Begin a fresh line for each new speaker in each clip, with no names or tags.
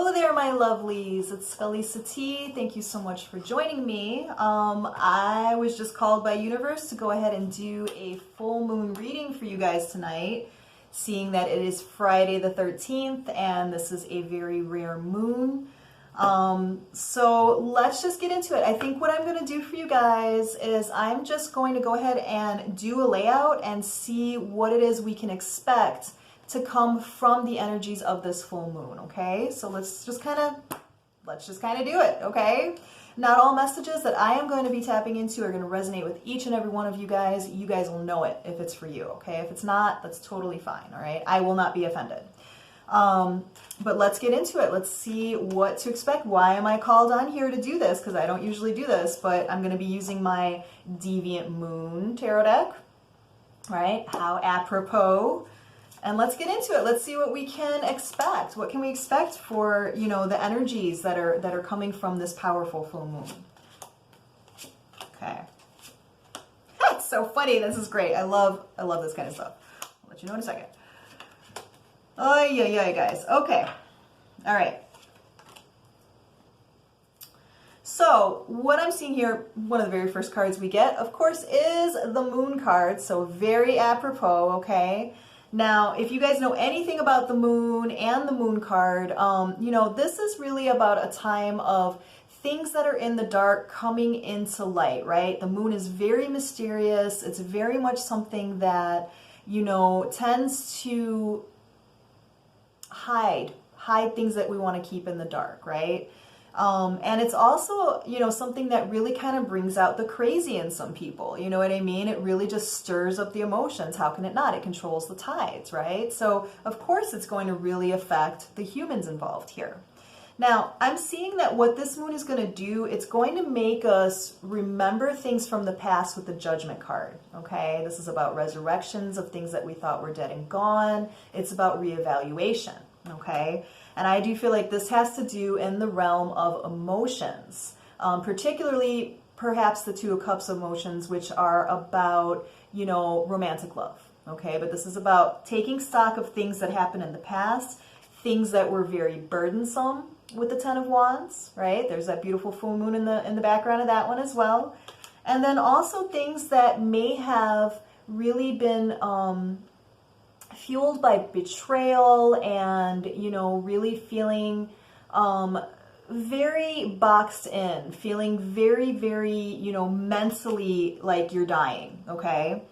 Hello there, my lovelies. It's skullysati. Thank you so much for joining me. I was just called by universe to go ahead and do a full moon reading for you guys tonight, seeing that it is Friday the 13th and this is a very rare moon. So let's just get into it. I think what I'm going to do for you guys is I'm just going to go ahead and do a layout and see what it is we can expect to come from the energies of this full moon. Okay, so let's just kind of do it. Okay, not all messages that I am going to be tapping into are going to resonate with each and every one of you guys. You guys will know it if it's for you. Okay, if it's not, that's totally fine. All right, I will not be offended. But let's get into it. Let's see what to expect. Why am I called on here to do this? Because I don't usually do this, but I'm going to be using my Deviant Moon tarot deck. Right? How apropos. And let's get into it. Let's see what we can expect. What can we expect for, you know, the energies that are coming from this powerful full moon? Okay. That's so funny. This is great. I love this kind of stuff. I'll let you know in a second. Oh, yeah, guys. Okay. All right. So what I'm seeing here, one of the very first cards we get, of course, is the moon card. So very apropos, okay? Now, if you guys know anything about the moon and the moon card, you know, this is really about a time of things that are in the dark coming into light, right? The moon is very mysterious. It's very much something that, you know, tends to hide things that we want to keep in the dark, right? And it's also, you know, something that really kind of brings out the crazy in some people. You know what I mean? It really just stirs up the emotions. How can it not? It controls the tides, right? So, of course, it's going to really affect the humans involved here. Now, I'm seeing that what this moon is going to do, it's going to make us remember things from the past with the Judgment card, okay? This is about resurrections of things that we thought were dead and gone. It's about reevaluation, okay? And I do feel like this has to do in the realm of emotions, particularly perhaps the Two of Cups emotions, which are about, you know, romantic love, okay? But this is about taking stock of things that happened in the past, things that were very burdensome with the Ten of Wands, right? There's that beautiful full moon in the background of that one as well. And then also things that may have really been fueled by betrayal and, you know, really feeling very boxed in, feeling very, very, you know, mentally like you're dying, okay?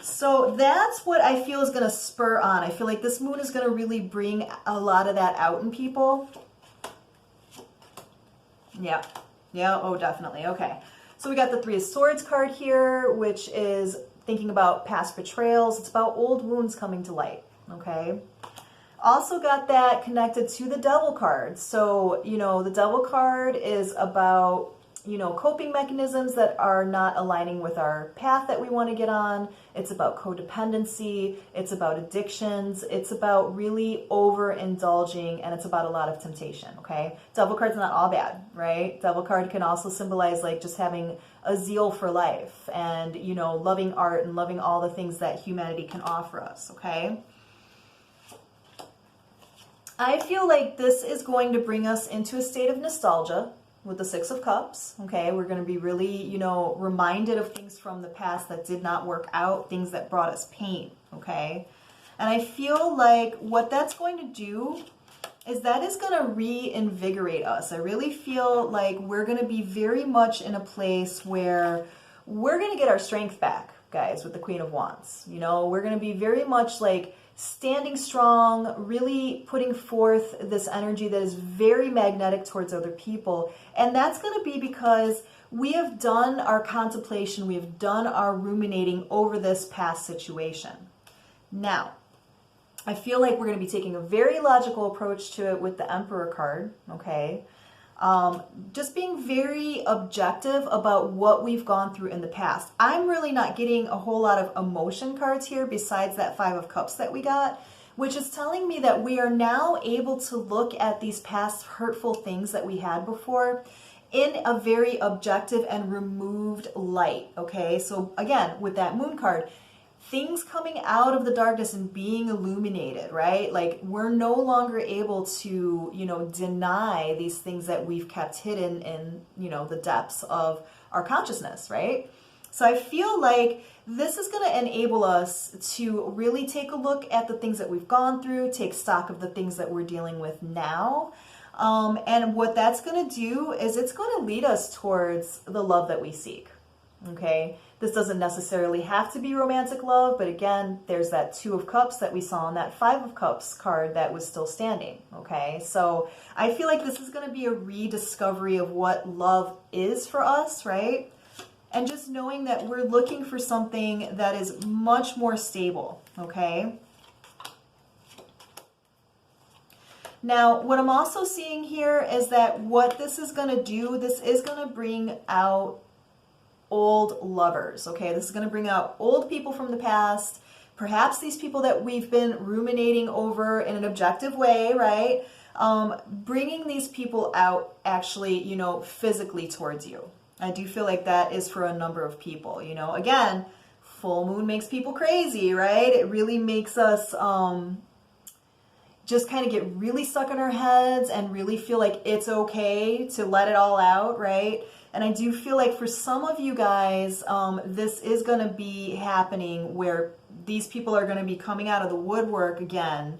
So that's what I feel is going to spur on. I feel like this moon is going to really bring a lot of that out in people. Yeah, oh, definitely. Okay, so we got the Three of Swords card here, which is thinking about past betrayals. It's about old wounds coming to light, okay? Also got that connected to the Devil card. So, you know, the Devil card is about, you know, coping mechanisms that are not aligning with our path that we want to get on. It's about codependency. It's about addictions. It's about really overindulging, and it's about a lot of temptation, okay? Devil card's not all bad, right? Devil card can also symbolize like just having a zeal for life and, you know, loving art and loving all the things that humanity can offer us, okay? I feel like this is going to bring us into a state of nostalgia with the Six of Cups, okay? We're going to be really, you know, reminded of things from the past that did not work out, things that brought us pain, okay? And I feel like what that's going to do is that is going to reinvigorate us. I really feel like we're going to be very much in a place where we're going to get our strength back, guys, with the Queen of Wands. You know, we're going to be very much like standing strong, really putting forth this energy that is very magnetic towards other people. And that's going to be because we have done our contemplation, we have done our ruminating over this past situation. Now, I feel like we're going to be taking a very logical approach to it with the Emperor card, okay? Just being very objective about what we've gone through in the past. I'm really not getting a whole lot of emotion cards here besides that Five of Cups that we got, which is telling me that we are now able to look at these past hurtful things that we had before in a very objective and removed light, okay? So again, with that Moon card, things coming out of the darkness and being illuminated, right? Like we're no longer able to, you know, deny these things that we've kept hidden in, you know, the depths of our consciousness, right? So I feel like this is going to enable us to really take a look at the things that we've gone through, take stock of the things that we're dealing with now. And what that's going to do is it's going to lead us towards the love that we seek. Okay, this doesn't necessarily have to be romantic love, but again, there's that 2 of Cups that we saw in that 5 of Cups card that was still standing. Okay, so I feel like this is going to be a rediscovery of what love is for us, right? And just knowing that we're looking for something that is much more stable. Okay. Now, what I'm also seeing here is that what this is going to do, this is going to bring out old lovers, okay? This is going to bring out old people from the past, perhaps these people that we've been ruminating over in an objective way, right? Bringing these people out actually, you know, physically towards you. I do feel like that is for a number of people, you know. Again, full moon makes people crazy, right? It really makes us just kind of get really stuck in our heads and really feel like it's okay to let it all out, right? And I do feel like for some of you guys, this is going to be happening where these people are going to be coming out of the woodwork again,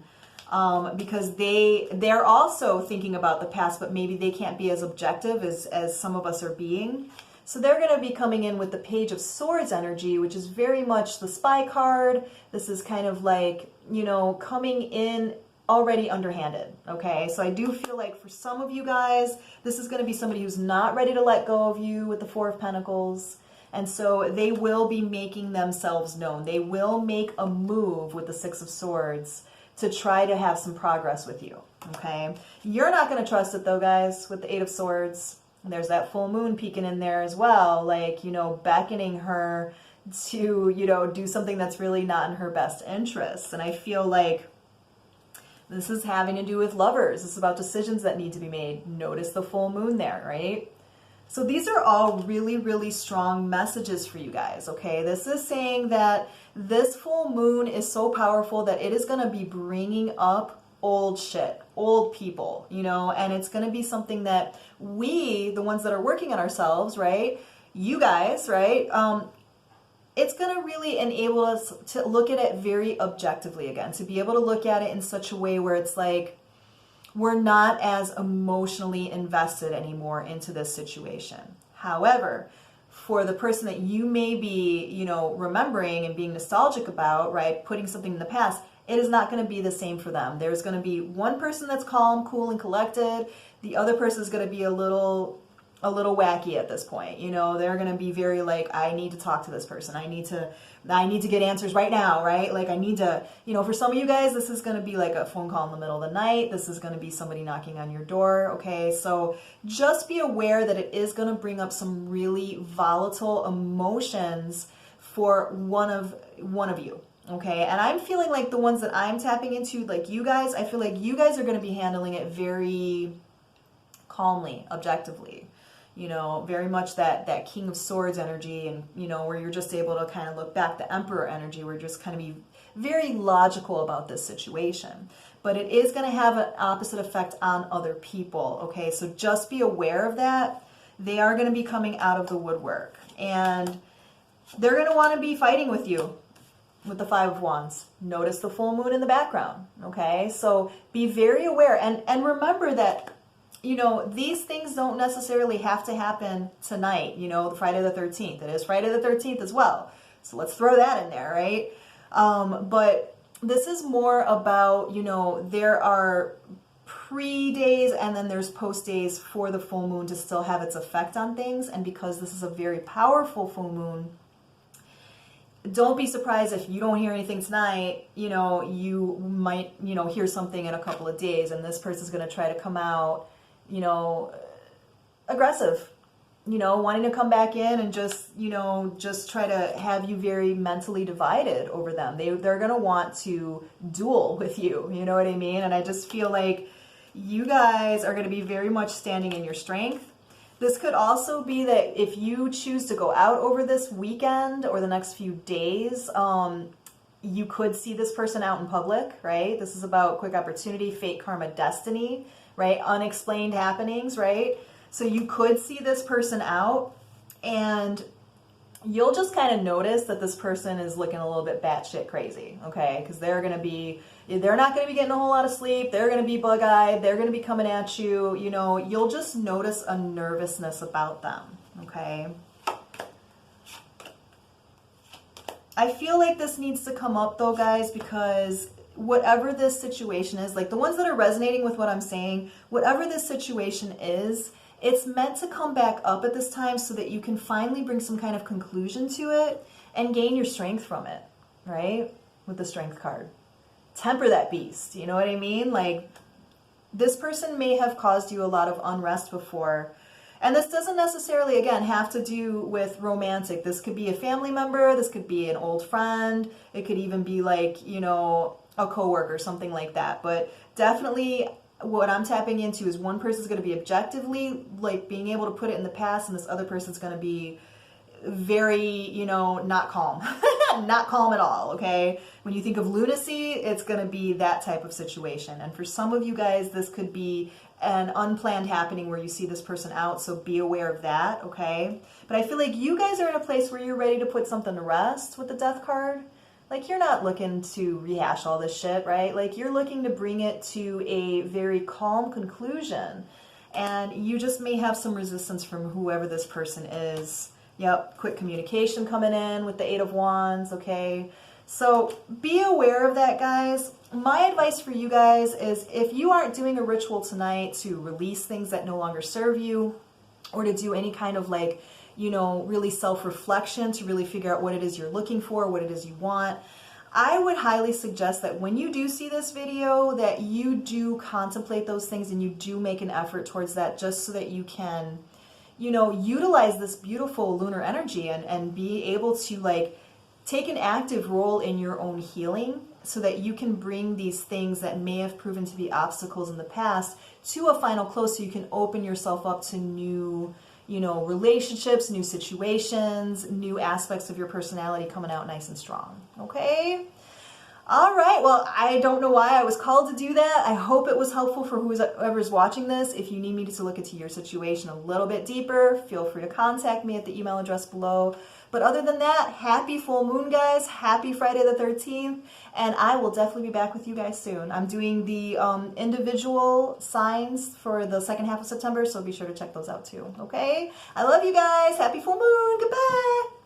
because they're also thinking about the past, but maybe they can't be as objective as some of us are being. So they're going to be coming in with the Page of Swords energy, which is very much the spy card. This is kind of like, you know, coming in already underhanded, okay? So I do feel like for some of you guys, this is going to be somebody who's not ready to let go of you with the 4 of Pentacles. And so they will be making themselves known. They will make a move with the 6 of Swords to try to have some progress with you, okay? You're not going to trust it though, guys, with the 8 of Swords. And there's that full moon peeking in there as well, like, you know, beckoning her to, you know, do something that's really not in her best interest. And I feel like this is having to do with lovers. It's about decisions that need to be made. Notice the full moon there, right? So these are all really, really strong messages for you guys, okay? This is saying that this full moon is so powerful that it is going to be bringing up old shit, old people, you know, and it's going to be something that we, the ones that are working on ourselves, right? You guys, right? It's going to really enable us to look at it very objectively again, to be able to look at it in such a way where it's like we're not as emotionally invested anymore into this situation. However, for the person that you may be, you know, remembering and being nostalgic about, right, putting something in the past, it is not going to be the same for them. There's going to be one person that's calm, cool, and collected. The other person is going to be a little wacky at this point. You know, they're going to be very like, I need to talk to this person. I need to get answers right now, right? Like I need to, you know, for some of you guys, this is going to be like a phone call in the middle of the night. This is going to be somebody knocking on your door. Okay. So just be aware that it is going to bring up some really volatile emotions for one of you. Okay. And I'm feeling like the ones that I'm tapping into, like you guys, I feel like you guys are going to be handling it very calmly, objectively. You know, very much that King of Swords energy, and, you know, where you're just able to kind of look back, the Emperor energy, where you're just kind of be very logical about this situation. But it is going to have an opposite effect on other people, okay? So just be aware of that. They are going to be coming out of the woodwork, and they're going to want to be fighting with you with the 5 of Wands. Notice the full moon in the background, okay? So be very aware, and remember that, you know, these things don't necessarily have to happen tonight, you know, Friday the 13th. It is Friday the 13th as well. So let's throw that in there, right? But this is more about, you know, there are pre-days and then there's post-days for the full moon to still have its effect on things. And because this is a very powerful full moon, don't be surprised if you don't hear anything tonight. You know, you might, you know, hear something in a couple of days, and this person's going to try to come out, you know, aggressive, you know, wanting to come back in and just, you know, just try to have you very mentally divided over them. They're going to want to duel with you, you know what I mean? And I just feel like you guys are going to be very much standing in your strength. This could also be that if you choose to go out over this weekend or the next few days, you could see this person out in public, right? This is about quick opportunity, fate, karma, destiny, right? Unexplained happenings, right? So you could see this person out, and you'll just kind of notice that this person is looking a little bit batshit crazy, okay? Because they're not going to be getting a whole lot of sleep. They're going to be bug-eyed. They're going to be coming at you. You know, you'll just notice a nervousness about them, okay? I feel like this needs to come up though, guys, because whatever this situation is, like the ones that are resonating with what I'm saying, whatever this situation is, it's meant to come back up at this time so that you can finally bring some kind of conclusion to it and gain your strength from it, right? With the strength card. Temper that beast, you know what I mean? Like, this person may have caused you a lot of unrest before. And this doesn't necessarily, again, have to do with romantic. This could be a family member. This could be an old friend. It could even be like, you know, a coworker, something like that. But definitely what I'm tapping into is one person's going to be objectively, like, being able to put it in the past, and this other person's going to be very, you know, not calm. Not calm at all, okay? When you think of lunacy, it's going to be that type of situation. And for some of you guys, this could be an unplanned happening where you see this person out, so be aware of that, okay? But I feel like you guys are in a place where you're ready to put something to rest with the Death card. Like, you're not looking to rehash all this shit, right? Like, you're looking to bring it to a very calm conclusion. And you just may have some resistance from whoever this person is. Yep, quick communication coming in with the Eight of Wands, okay? So be aware of that, guys. My advice for you guys is, if you aren't doing a ritual tonight to release things that no longer serve you, or to do any kind of, like, you know, really self-reflection to really figure out what it is you're looking for, what it is you want, I would highly suggest that when you do see this video, that you do contemplate those things and you do make an effort towards that, just so that you can, you know, utilize this beautiful lunar energy and be able to, like, take an active role in your own healing, so that you can bring these things that may have proven to be obstacles in the past to a final close, so you can open yourself up to new, you know, relationships, new situations, new aspects of your personality coming out nice and strong, okay? All right, well, I don't know why I was called to do that. I hope it was helpful for whoever's watching this. If you need me to look into your situation a little bit deeper, feel free to contact me at the email address below. But other than that, happy full moon, guys. Happy Friday the 13th. And I will definitely be back with you guys soon. I'm doing the individual signs for the second half of September, so be sure to check those out too, okay? I love you guys. Happy full moon. Goodbye.